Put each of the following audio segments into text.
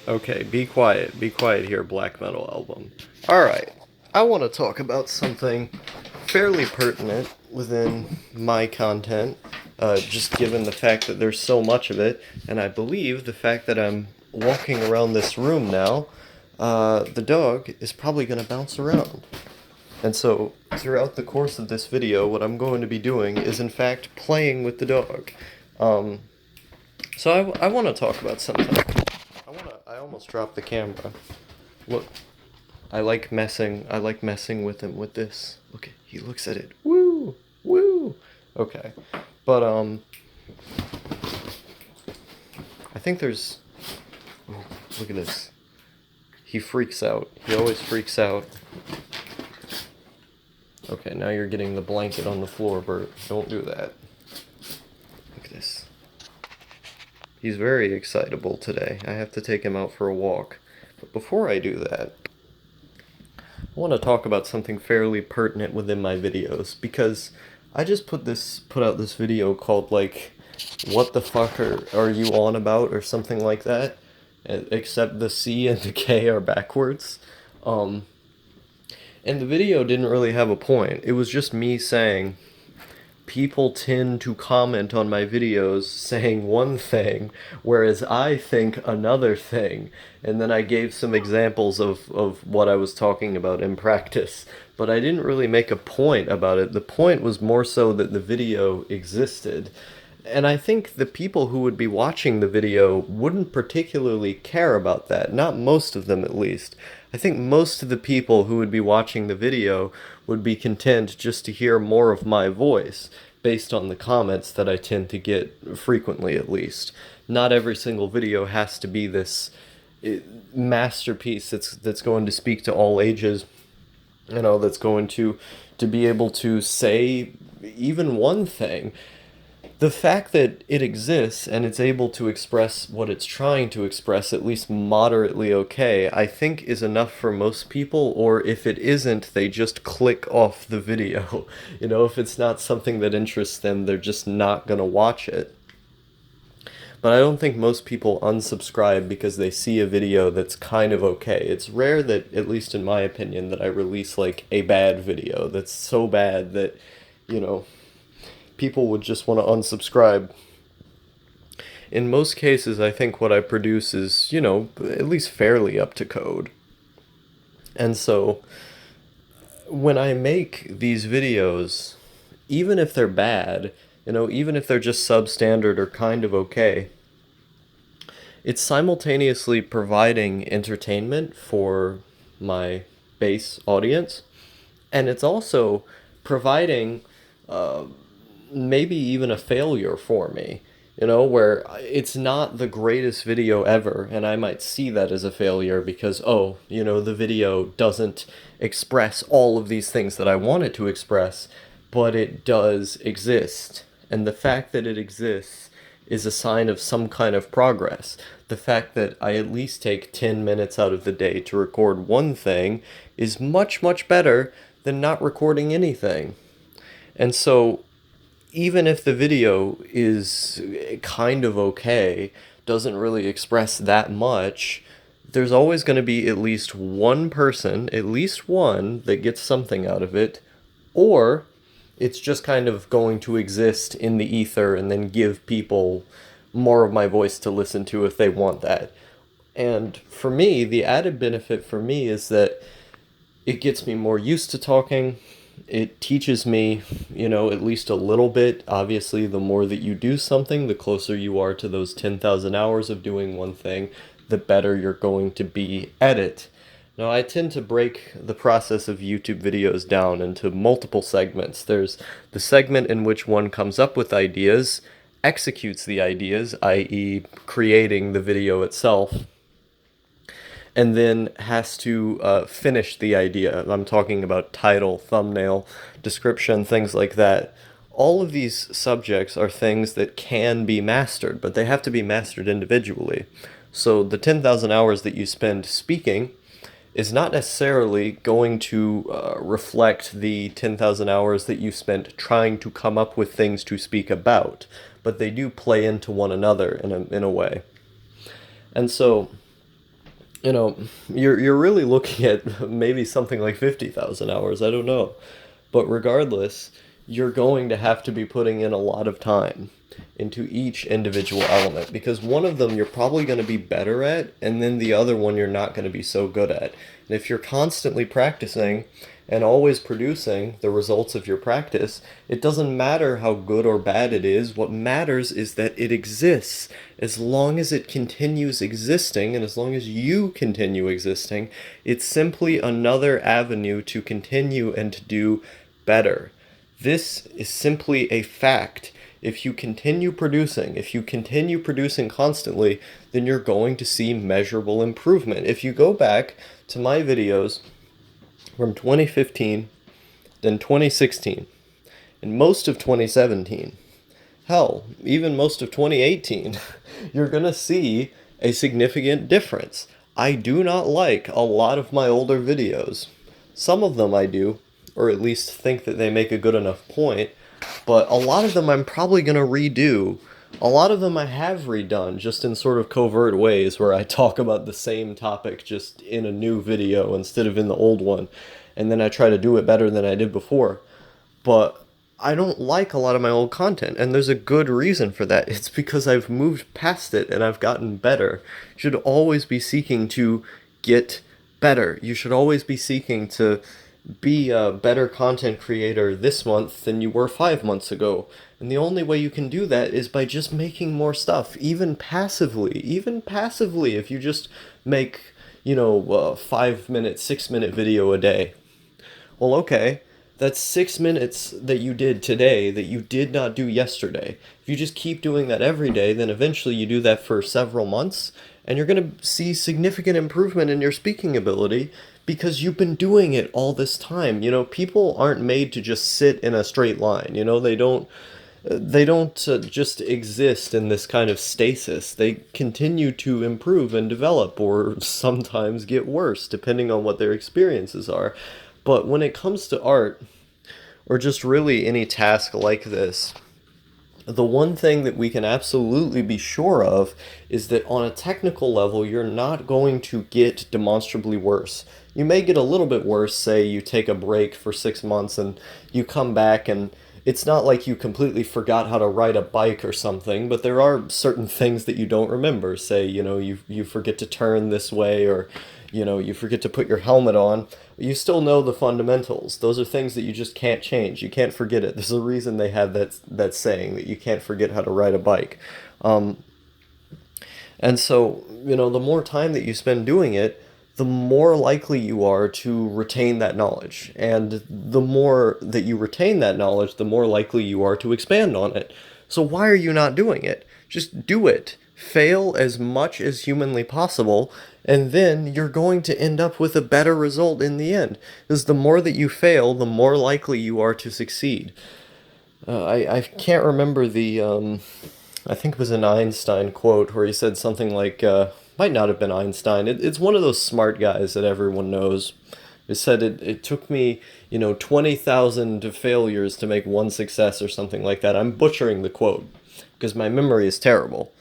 Okay, be quiet here, Black Metal Album. Alright, I want to talk about something fairly pertinent within my content, just given the fact that there's so much of it, and I believe the fact that I'm walking around this room now, the dog is probably going to bounce around. And so, throughout the course of this video, what I'm going to be doing is, in fact, playing with the dog. Um, so I want to talk about something. I almost dropped the camera. Look, I like messing with him with this. Look, he looks at it. Woo! Woo! Okay. But, I think there's... Oh, look at this. He freaks out. He always freaks out. Okay, now you're getting the blanket on the floor, Bert. Don't do that. Look at this. He's very excitable today. I have to take him out for a walk. But before I do that, I want to talk about something fairly pertinent within my videos, because I just put out this video called, like, what the fuck are you on about, or something like that, except the C and the K are backwards. And the video didn't really have a point. It was just me saying, people tend to comment on my videos saying one thing, whereas I think another thing. And then I gave some examples of what I was talking about in practice. But I didn't really make a point about it. The point was more so that the video existed. And I think the people who would be watching the video wouldn't particularly care about that. Not most of them, at least. I think most of the people who would be watching the video would be content just to hear more of my voice, based on the comments that I tend to get frequently, at least. Not every single video has to be this masterpiece that's going to speak to all ages, that's going to be able to say even one thing. The fact that it exists and it's able to express what it's trying to express, at least moderately okay, I think is enough for most people, or if it isn't, they just click off the video. If it's not something that interests them, they're just not gonna watch it. But I don't think most people unsubscribe because they see a video that's kind of okay. It's rare that, at least in my opinion, that I release like a bad video that's so bad that, you know, people would just want to unsubscribe. In most cases, I think what I produce is, at least fairly up to code. And so, when I make these videos, even if they're bad, even if they're just substandard or kind of okay, it's simultaneously providing entertainment for my base audience, and it's also providing maybe even a failure for me, where it's not the greatest video ever, and I might see that as a failure because, the video doesn't express all of these things that I want it to express, but it does exist. And the fact that it exists is a sign of some kind of progress. The fact that I at least take 10 minutes out of the day to record one thing is much, much better than not recording anything. And so, even if the video is kind of okay, doesn't really express that much, there's always going to be at least one person, at least one, that gets something out of it, or it's just kind of going to exist in the ether and then give people more of my voice to listen to if they want that. And for me, the added benefit for me is that it gets me more used to talking. It teaches me, at least a little bit. Obviously, the more that you do something, the closer you are to those 10,000 hours of doing one thing, the better you're going to be at it. Now, I tend to break the process of YouTube videos down into multiple segments. There's the segment in which one comes up with ideas, executes the ideas, i.e., creating the video itself, and then has to finish the idea. I'm talking about title, thumbnail, description, things like that. All of these subjects are things that can be mastered, but they have to be mastered individually. So the 10,000 hours that you spend speaking is not necessarily going to reflect the 10,000 hours that you spent trying to come up with things to speak about, but they do play into one another in a way. And so you know, you're really looking at maybe something like 50,000 hours, I don't know. But regardless, you're going to have to be putting in a lot of time into each individual element because one of them you're probably going to be better at, and then the other one you're not going to be so good at. And if you're constantly practicing and always producing the results of your practice, it doesn't matter how good or bad it is. What matters is that it exists. As long as it continues existing and as long as you continue existing, it's simply another avenue to continue and to do better. This is simply a fact. If you continue producing, if you continue producing constantly, then you're going to see measurable improvement. If you go back to my videos from 2015, then 2016, and most of 2017, hell, even most of 2018, you're going to see a significant difference. I do not like a lot of my older videos. Some of them I do, or at least think that they make a good enough point, but a lot of them I'm probably going to redo. A lot of them I have redone just in sort of covert ways where I talk about the same topic just in a new video instead of in the old one, and then I try to do it better than I did before. But I don't like a lot of my old content, and there's a good reason for that. It's because I've moved past it and I've gotten better. You should always be seeking to get better. You should always be seeking to be a better content creator this month than you were 5 months ago. And the only way you can do that is by just making more stuff, even passively. Even passively, if you just make, 5 minute, 6 minute video a day. Well, okay, that's 6 minutes that you did today that you did not do yesterday. If you just keep doing that every day, then eventually you do that for several months, and you're going to see significant improvement in your speaking ability because you've been doing it all this time. People aren't made to just sit in a straight line. They don't just exist in this kind of stasis. They continue to improve and develop, or sometimes get worse, depending on what their experiences are. But when it comes to art, or just really any task like this, the one thing that we can absolutely be sure of is that on a technical level, you're not going to get demonstrably worse. You may get a little bit worse, say you take a break for 6 months and you come back, and it's not like you completely forgot how to ride a bike or something, but there are certain things that you don't remember. Say, you forget to turn this way, or you forget to put your helmet on. You still know the fundamentals. Those are things that you just can't change. You can't forget it. There's a reason they have that saying that you can't forget how to ride a bike. And so, the more time that you spend doing it, the more likely you are to retain that knowledge. And the more that you retain that knowledge, the more likely you are to expand on it. So why are you not doing it? Just do it. Fail as much as humanly possible, and then you're going to end up with a better result in the end. Because the more that you fail, the more likely you are to succeed. I can't remember I think it was an Einstein quote where he said something like, might not have been Einstein. It's one of those smart guys that everyone knows. It said it took me, 20,000 failures to make one success or something like that. I'm butchering the quote because my memory is terrible.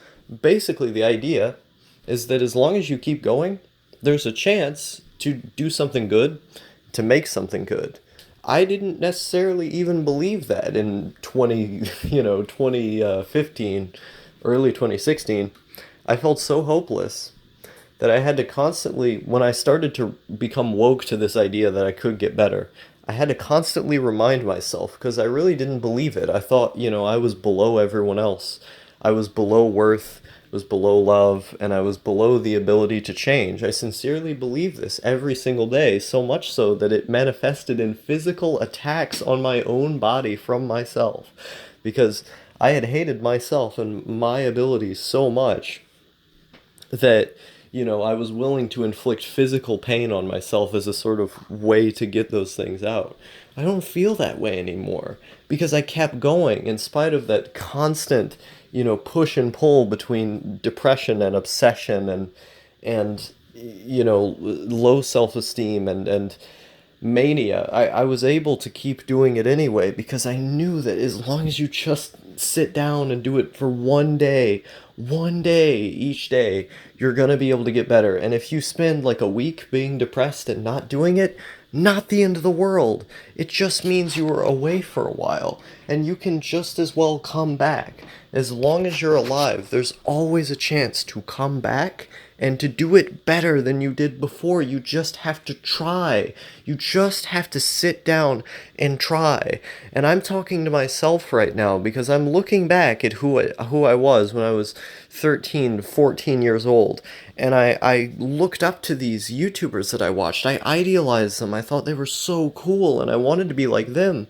Basically, the idea is that as long as you keep going, there's a chance to do something good, to make something good. I didn't necessarily even believe that in 2015, early 2016. I felt so hopeless that I had to constantly, when I started to become woke to this idea that I could get better, I had to constantly remind myself because I really didn't believe it. I thought, I was below everyone else. I was below worth, was below love, and I was below the ability to change. I sincerely believed this every single day, so much so that it manifested in physical attacks on my own body from myself. Because I had hated myself and my abilities so much that, I was willing to inflict physical pain on myself as a sort of way to get those things out. I don't feel that way anymore because I kept going in spite of that constant, push and pull between depression and obsession and low self-esteem and mania. I was able to keep doing it anyway because I knew that as long as you just sit down and do it for one day, one day, each day, you're gonna be able to get better. And if you spend like a week being depressed and not doing it, not the end of the world. It just means you were away for a while, and you can just as well come back. As long as you're alive, there's always a chance to come back and to do it better than you did before. You just have to try. You just have to sit down and try. And I'm talking to myself right now because I'm looking back at who I was when I was 13, 14 years old. And I looked up to these YouTubers that I watched. I idealized them. I thought they were so cool and I wanted to be like them.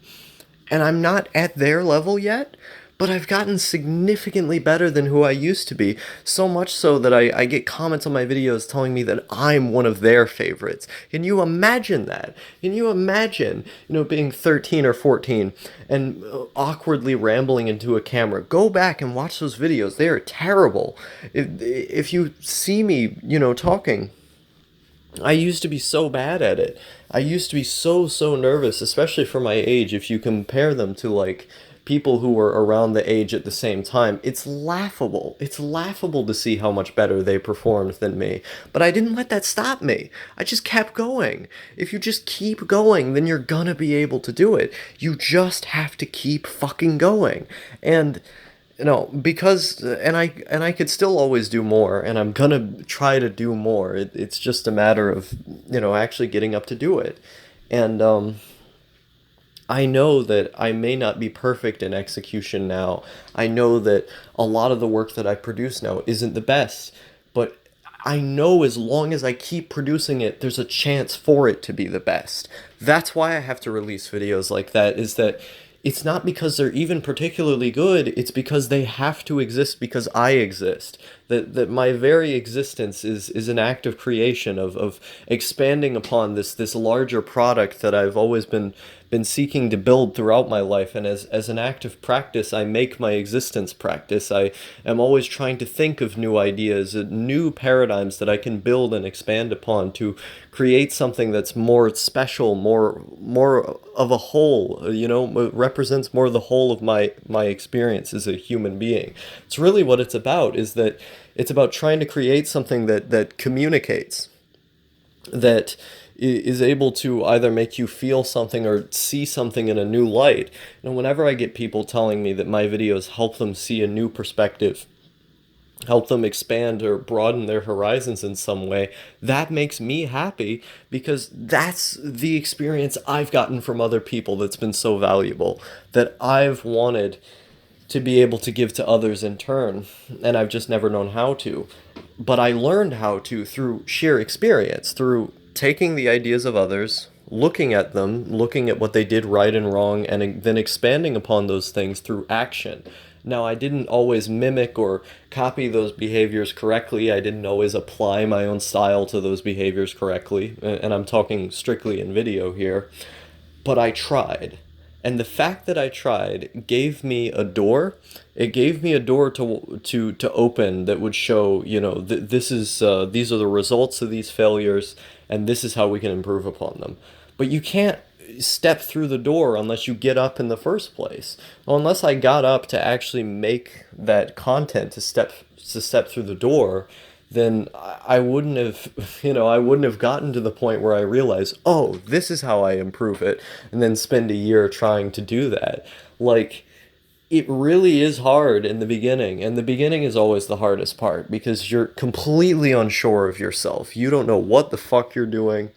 And I'm not at their level yet, but I've gotten significantly better than who I used to be. So much so that I get comments on my videos telling me that I'm one of their favorites. Can you imagine that? Can you imagine, being 13 or 14 and awkwardly rambling into a camera? Go back and watch those videos. They are terrible. If you see me, talking, I used to be so bad at it. I used to be so nervous, especially for my age. If you compare them to like people who were around the age at the same time, it's laughable. It's laughable to see how much better they performed than me. But I didn't let that stop me. I just kept going. If you just keep going, then you're gonna be able to do it. You just have to keep fucking going. And because and I could still always do more, and I'm gonna try to do more. It's just a matter of actually getting up to do it. And I know that I may not be perfect in execution now. I know that a lot of the work that I produce now isn't the best, but I know as long as I keep producing it, there's a chance for it to be the best. That's why I have to release videos like that, is that it's not because they're even particularly good, it's because they have to exist because I exist. That my very existence is an act of creation, of expanding upon this larger product that I've always been seeking to build throughout my life. And as an act of practice, I make my existence practice. I am always trying to think of new ideas, new paradigms that I can build and expand upon to create something that's more special, more of a whole, represents more of the whole of my experience as a human being. It's really what it's about, is that it's about trying to create something that communicates, that is able to either make you feel something or see something in a new light. And whenever I get people telling me that my videos help them see a new perspective, help them expand or broaden their horizons in some way, that makes me happy, because that's the experience I've gotten from other people that's been so valuable, that I've wanted to be able to give to others in turn, and I've just never known how to. But I learned how to through sheer experience, through taking the ideas of others, looking at them, looking at what they did right and wrong, and then expanding upon those things through action. Now, I didn't always mimic or copy those behaviors correctly. I didn't always apply my own style to those behaviors correctly, and I'm talking strictly in video here, but I tried. And the fact that I tried gave me a door. It gave me a door to open that would show, this is these are the results of these failures, and this is how we can improve upon them. But you can't step through the door unless you get up in the first place. Well, unless I got up to actually make that content to step through the door, then I wouldn't have, I wouldn't have gotten to the point where I realized, oh, this is how I improve it, and then spend a year trying to do that. Like, it really is hard in the beginning, and the beginning is always the hardest part, because you're completely unsure of yourself. You don't know what the fuck you're doing.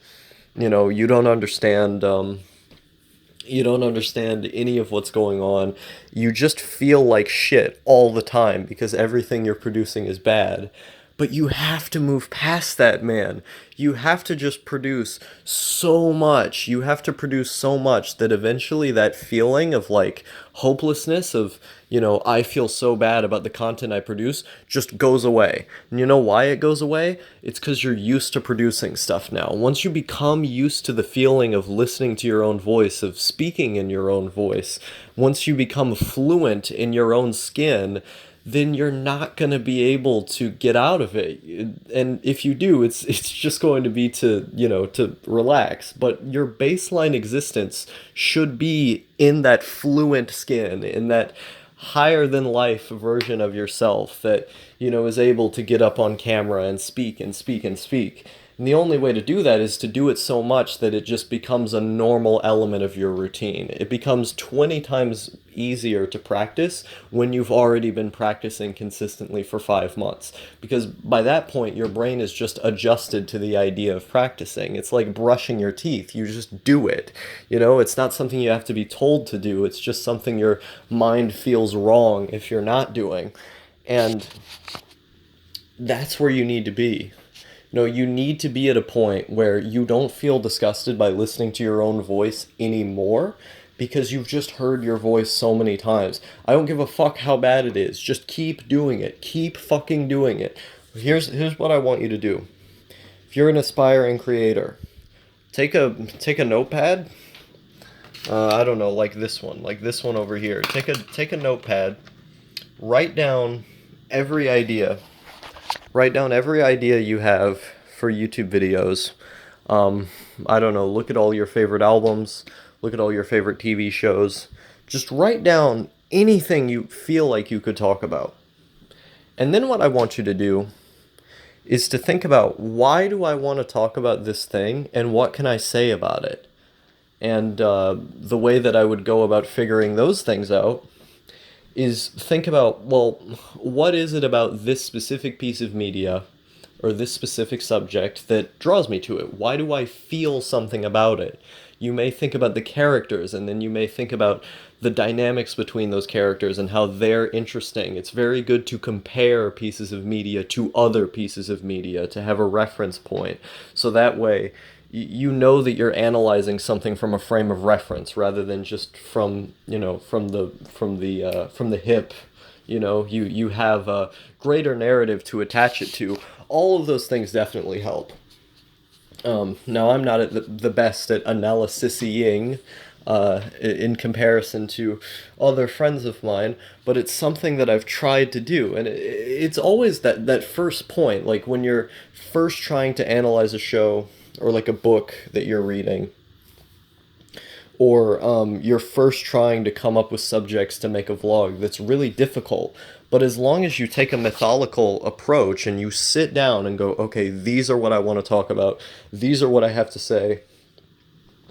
You don't understand, you don't understand any of what's going on. You just feel like shit all the time because everything you're producing is bad. But you have to move past that, man. You have to just produce so much. You have to produce so much that eventually that feeling of like hopelessness of, I feel so bad about the content I produce, just goes away. And you know why it goes away? It's because you're used to producing stuff now. Once you become used to the feeling of listening to your own voice, of speaking in your own voice, once you become fluent in your own skin, then you're not going to be able to get out of it. And if you do, it's just going to be to relax. But your baseline existence should be in that fluent skin, in that higher than life version of yourself that, is able to get up on camera and speak and speak and speak. And the only way to do that is to do it so much that it just becomes a normal element of your routine. It becomes 20 times easier to practice when you've already been practicing consistently for 5 months. Because by that point, your brain is just adjusted to the idea of practicing. It's like brushing your teeth. You just do it. It's not something you have to be told to do. It's just something your mind feels wrong if you're not doing. And that's where you need to be. You need to be at a point where you don't feel disgusted by listening to your own voice anymore because you've just heard your voice so many times. I don't give a fuck how bad it is. Just keep doing it. Keep fucking doing it. Here's what I want you to do. If you're an aspiring creator, take a notepad. I don't know, like this one over here. Take a notepad. Write down every idea. Write down every idea you have for YouTube videos. I don't know, look at all your favorite albums, look at all your favorite TV shows. Just write down anything you feel like you could talk about. And then what I want you to do is to think about, why do I want to talk about this thing and what can I say about it? And the way that I would go about figuring those things out is think about, well, what is it about this specific piece of media or this specific subject that draws me to it? Why do I feel something about it? You may think about the characters, and then you may think about the dynamics between those characters and how they're interesting. It's very good to compare pieces of media to other pieces of media, to have a reference point. So that way, you know that you're analyzing something from a frame of reference rather than just from the hip. You have a greater narrative to attach it to. All of those things definitely help. Now, I'm not at the best at analysis-ing in comparison to other friends of mine, but it's something that I've tried to do. And it's always that first point, like when you're first trying to analyze a show or like a book that you're reading, or you're first trying to come up with subjects to make a vlog that's really difficult. But as long as you take a methodical approach and you sit down and go, okay, these are what I want to talk about, these are what I have to say,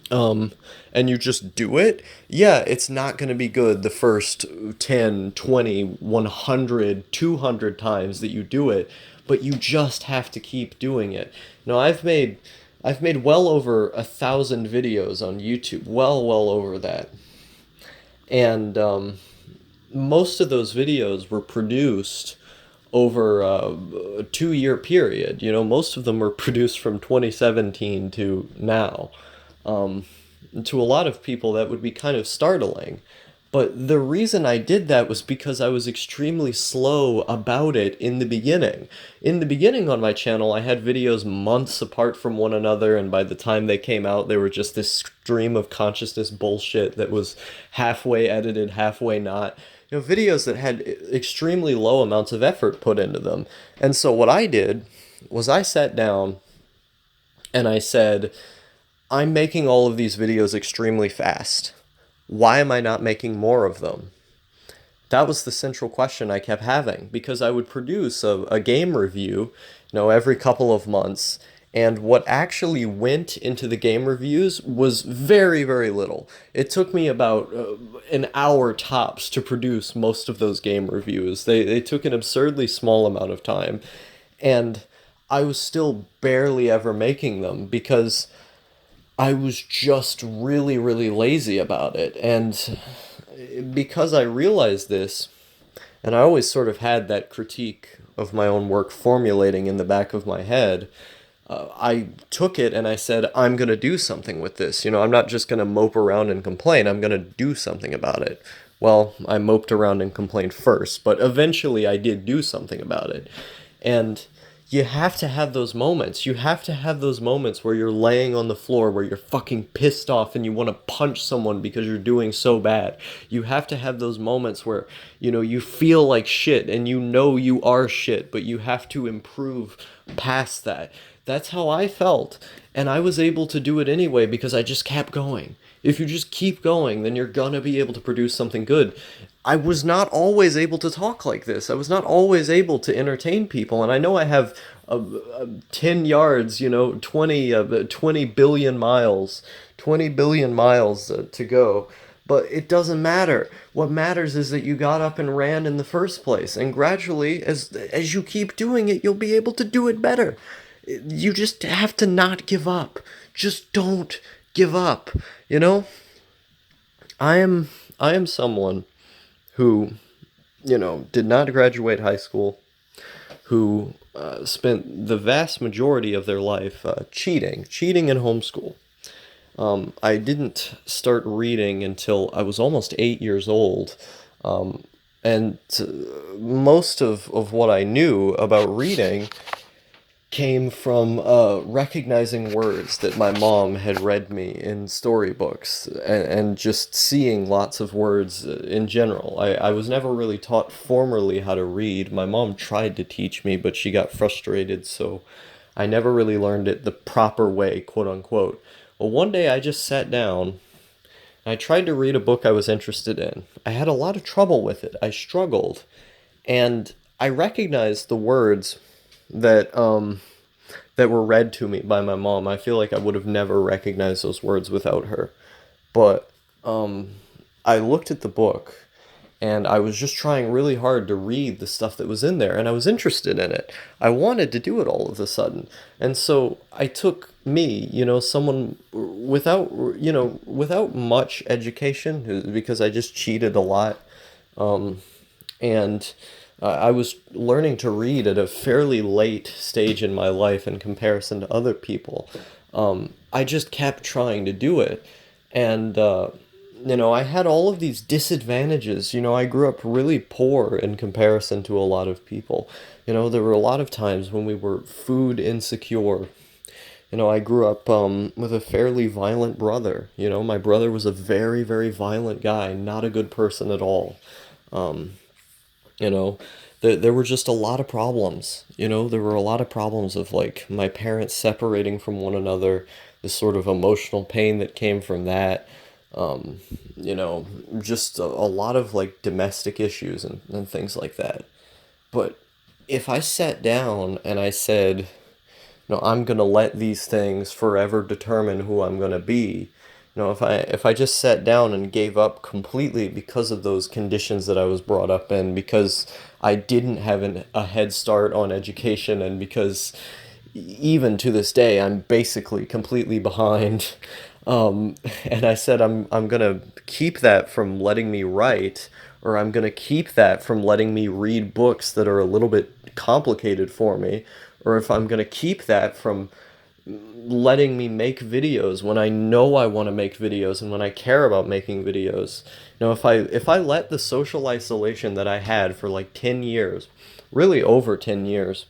and you just do it, yeah, it's not going to be good the first 10, 20, 100, 200 times that you do it, but you just have to keep doing it. I've made well over 1,000 videos on YouTube, well over that. And most of those videos were produced over a 2-year period. Most of them were produced from 2017 to now. To a lot of people, that would be kind of startling. But the reason I did that was because I was extremely slow about it in the beginning. In the beginning on my channel, I had videos months apart from one another, and by the time they came out, they were just this stream of consciousness bullshit that was halfway edited, halfway not. Videos that had extremely low amounts of effort put into them. And so what I did was I sat down and I said, I'm making all of these videos extremely fast. Why am I not making more of them? That was the central question I kept having, because I would produce a game review, every couple of months, and what actually went into the game reviews was very, very little. It took me about an hour tops to produce most of those game reviews. They took an absurdly small amount of time, and I was still barely ever making them because I was just really, really lazy about it. And because I realized this, and I always sort of had that critique of my own work formulating in the back of my head, I took it and I said, I'm going to do something with this. I'm not just going to mope around and complain. I'm going to do something about it. Well, I moped around and complained first, but eventually I did do something about it. And you have to have those moments. You have to have those moments where you're laying on the floor, where you're fucking pissed off and you want to punch someone because you're doing so bad. You have to have those moments where, you feel like shit and you are shit, but you have to improve past that. That's how I felt. And I was able to do it anyway because I just kept going. If you just keep going, then you're gonna be able to produce something good. I was not always able to talk like this. I was not always able to entertain people. And I know I have 10 yards, 20 billion miles, 20 billion miles to go. But it doesn't matter. What matters is that you got up and ran in the first place. And gradually, as you keep doing it, you'll be able to do it better. You just have to not give up. Just don't give up. You know? I am someone who, did not graduate high school, who spent the vast majority of their life cheating in homeschool. I didn't start reading until I was almost 8 years old. And most of what I knew about reading came from recognizing words that my mom had read me in storybooks and just seeing lots of words in general. I was never really taught formally how to read. My mom tried to teach me, but she got frustrated, so I never really learned it the proper way, quote unquote. Well, one day I just sat down and I tried to read a book I was interested in. I had a lot of trouble with it. I struggled. And I recognized the words that were read to me by my mom. I feel like I would have never recognized those words without her. But I looked at the book and I was just trying really hard to read the stuff that was in there, and I was interested in it. I wanted to do it all of a sudden. And so I took me, someone without much education, because I just cheated a lot. And I was learning to read at a fairly late stage in my life in comparison to other people. I just kept trying to do it. And, I had all of these disadvantages. I grew up really poor in comparison to a lot of people. There were a lot of times when we were food insecure. I grew up with a fairly violent brother. My brother was a very, very violent guy, not a good person at all. Um, you know there were just a lot of problems. There were a lot of problems of like my parents separating from one another, the sort of emotional pain that came from that. um just a lot of like domestic issues and things like that. But if I sat down and I said, no, I'm gonna let these things forever determine who I'm gonna be. If I just sat down and gave up completely because of those conditions that I was brought up in, because I didn't have a head start on education, and because even to this day I'm basically completely behind. And I said I'm gonna keep that from letting me write, or I'm gonna keep that from letting me read books that are a little bit complicated for me, or if I'm gonna keep that from letting me make videos when I know I want to make videos and when I care about making videos. If I let the social isolation that I had for like 10 years, really over 10 years,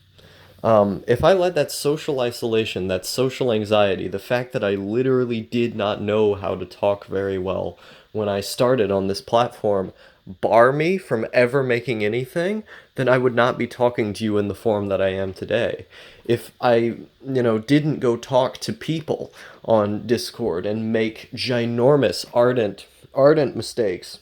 if I let that social isolation, that social anxiety, the fact that I literally did not know how to talk very well when I started on this platform, bar me from ever making anything, then I would not be talking to you in the form that I am today. If I, didn't go talk to people on Discord and make ginormous, ardent mistakes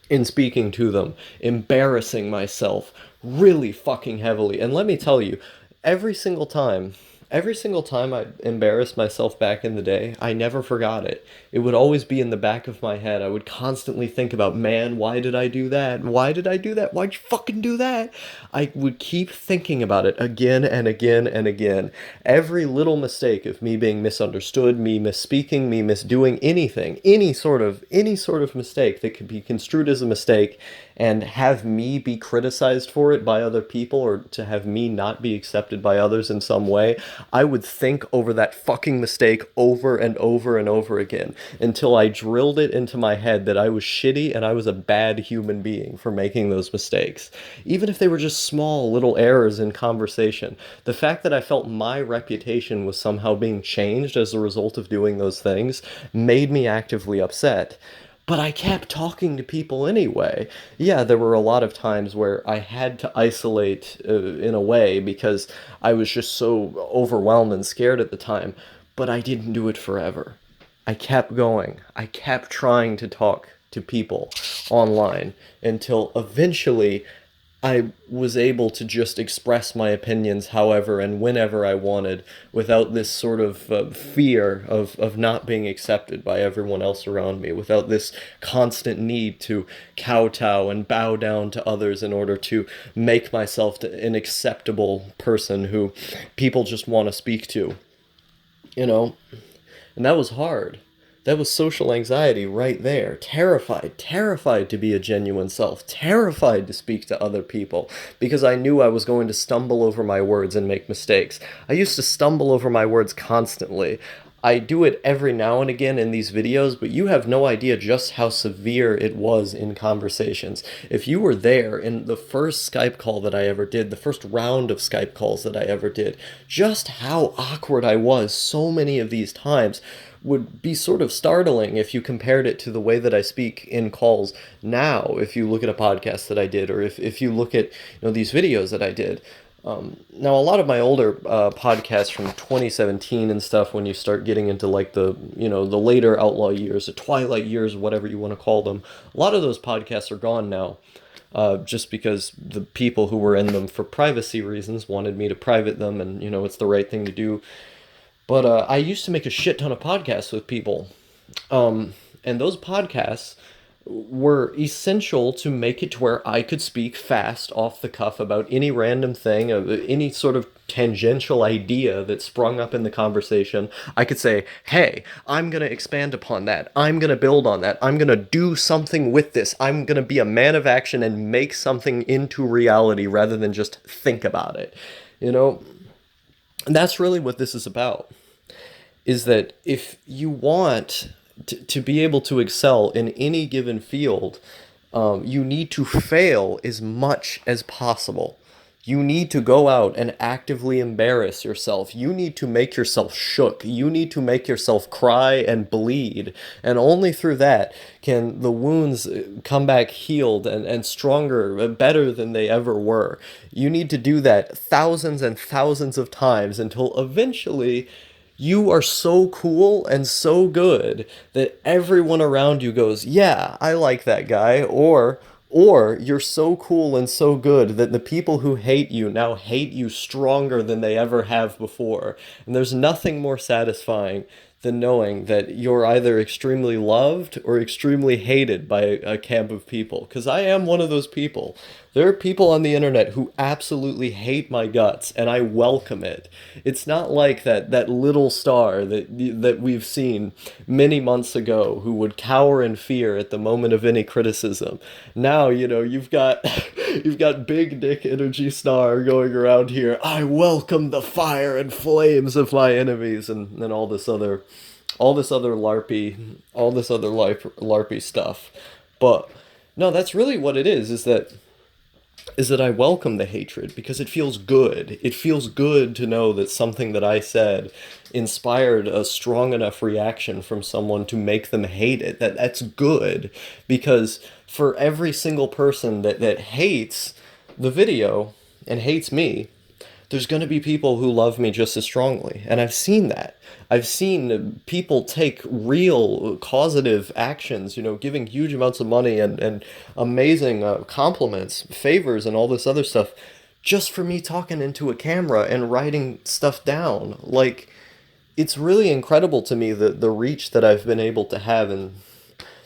in speaking to them, embarrassing myself really fucking heavily. And let me tell you, every single time, every single time I embarrassed myself back in the day, I never forgot it. It would always be in the back of my head. I would constantly think about, man, why did I do that? Why did I do that? Why'd you fucking do that? I would keep thinking about it again and again and again. Every little mistake of me being misunderstood, me misspeaking, me misdoing anything, any sort of mistake that could be construed as a mistake and have me be criticized for it by other people, or to have me not be accepted by others in some way, I would think over that fucking mistake over and over and over again until I drilled it into my head that I was shitty and I was a bad human being for making those mistakes. Even if they were just small little errors in conversation, the fact that I felt my reputation was somehow being changed as a result of doing those things made me actively upset. but I kept talking to people anyway. Yeah, there were a lot of times where I had to isolate in a way because I was just so overwhelmed and scared at the time, but I didn't do it forever. I kept going. I kept trying to talk to people online until eventually I was able to just express my opinions however and whenever I wanted without this sort of fear of not being accepted by everyone else around me, without this constant need to kowtow and bow down to others in order to make myself an acceptable person who people just want to speak to, you know? And that was hard. That was social anxiety right there. Terrified, terrified to be a genuine self, terrified to speak to other people because I knew I was going to stumble over my words and make mistakes. I used to stumble over my words constantly. I do it every now and again in these videos, but you have no idea just how severe it was in conversations. If you were there in the first Skype call that I ever did, the first round of Skype calls that I ever did, just how awkward I was so many of these times would be sort of startling if you compared it to the way that I speak in calls now, if you look at a podcast that I did, or if you look at these videos that I did. Now, a lot of my older podcasts from 2017 and stuff, when you start getting into like the later outlaw years, the twilight years, whatever you want to call them, a lot of those podcasts are gone now. Just because the people who were in them for privacy reasons wanted me to private them, and it's the right thing to do. But I used to make a shit ton of podcasts with people. And those podcasts were essential to make it to where I could speak fast off the cuff about any random thing, any sort of tangential idea that sprung up in the conversation. I could say, hey, I'm going to expand upon that. I'm going to build on that. I'm going to do something with this. I'm going to be a man of action and make something into reality rather than just think about it. And that's really what this is about, is that if you want to be able to excel in any given field, you need to fail as much as possible. You need to go out and actively embarrass yourself. You need to make yourself shook. You need to make yourself cry and bleed. And only through that can the wounds come back healed and stronger, better than they ever were. You need to do that thousands and thousands of times until eventually you are so cool and so good that everyone around you goes, yeah, I like that guy, or you're so cool and so good that the people who hate you now hate you stronger than they ever have before. And there's nothing more satisfying than knowing that you're either extremely loved or extremely hated by a camp of people. Because I am one of those people. There are people on the internet who absolutely hate my guts, and I welcome it. It's not like that little star that we've seen many months ago who would cower in fear at the moment of any criticism. Now, you've got big dick energy star going around here. I welcome the fire and flames of my enemies, and all this other LARPy stuff. But no, that's really what it is that I welcome the hatred because it feels good. It feels good to know that something that I said inspired a strong enough reaction from someone to make them hate it. That's good, because for every single person that hates the video and hates me, there's going to be people who love me just as strongly. And I've seen that. I've seen people take real causative actions, giving huge amounts of money and amazing compliments, favors, and all this other stuff just for me talking into a camera and writing stuff down. Like, it's really incredible to me the reach that I've been able to have in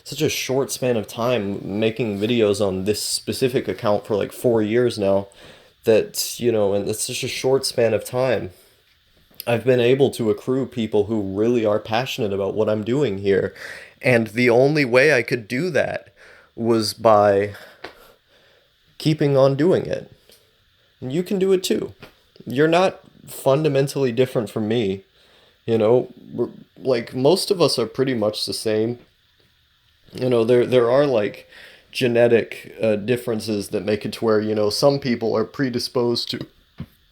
such a short span of time, making videos on this specific account for like 4 years now. That, and it's such a short span of time, I've been able to accrue people who really are passionate about what I'm doing here. And the only way I could do that was by keeping on doing it. And you can do it too. You're not fundamentally different from me. Like, most of us are pretty much the same. There are like genetic differences that make it to where, some people are predisposed to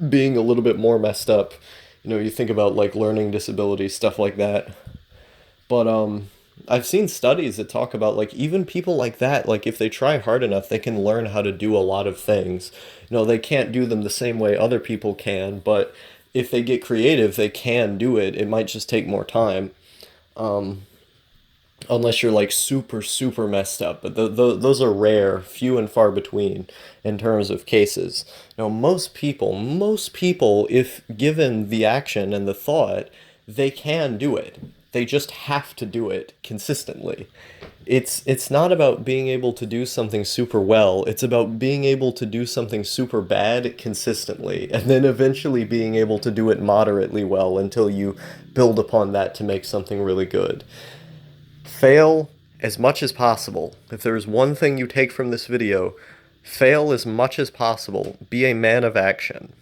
being a little bit more messed up. You think about like learning disabilities, stuff like that. But I've seen studies that talk about like even people like that, like if they try hard enough, they can learn how to do a lot of things. They can't do them the same way other people can, but if they get creative, they can do it. It might just take more time. Unless you're like super super messed up, but those are rare, few and far between in terms of cases. Most people, if given the action and the thought, they can do it. They just have to do it consistently. It's not about being able to do something super well, it's about being able to do something super bad consistently, and then eventually being able to do it moderately well until you build upon that to make something really good. Fail as much as possible. If there is one thing you take from this video, fail as much as possible. Be a man of action.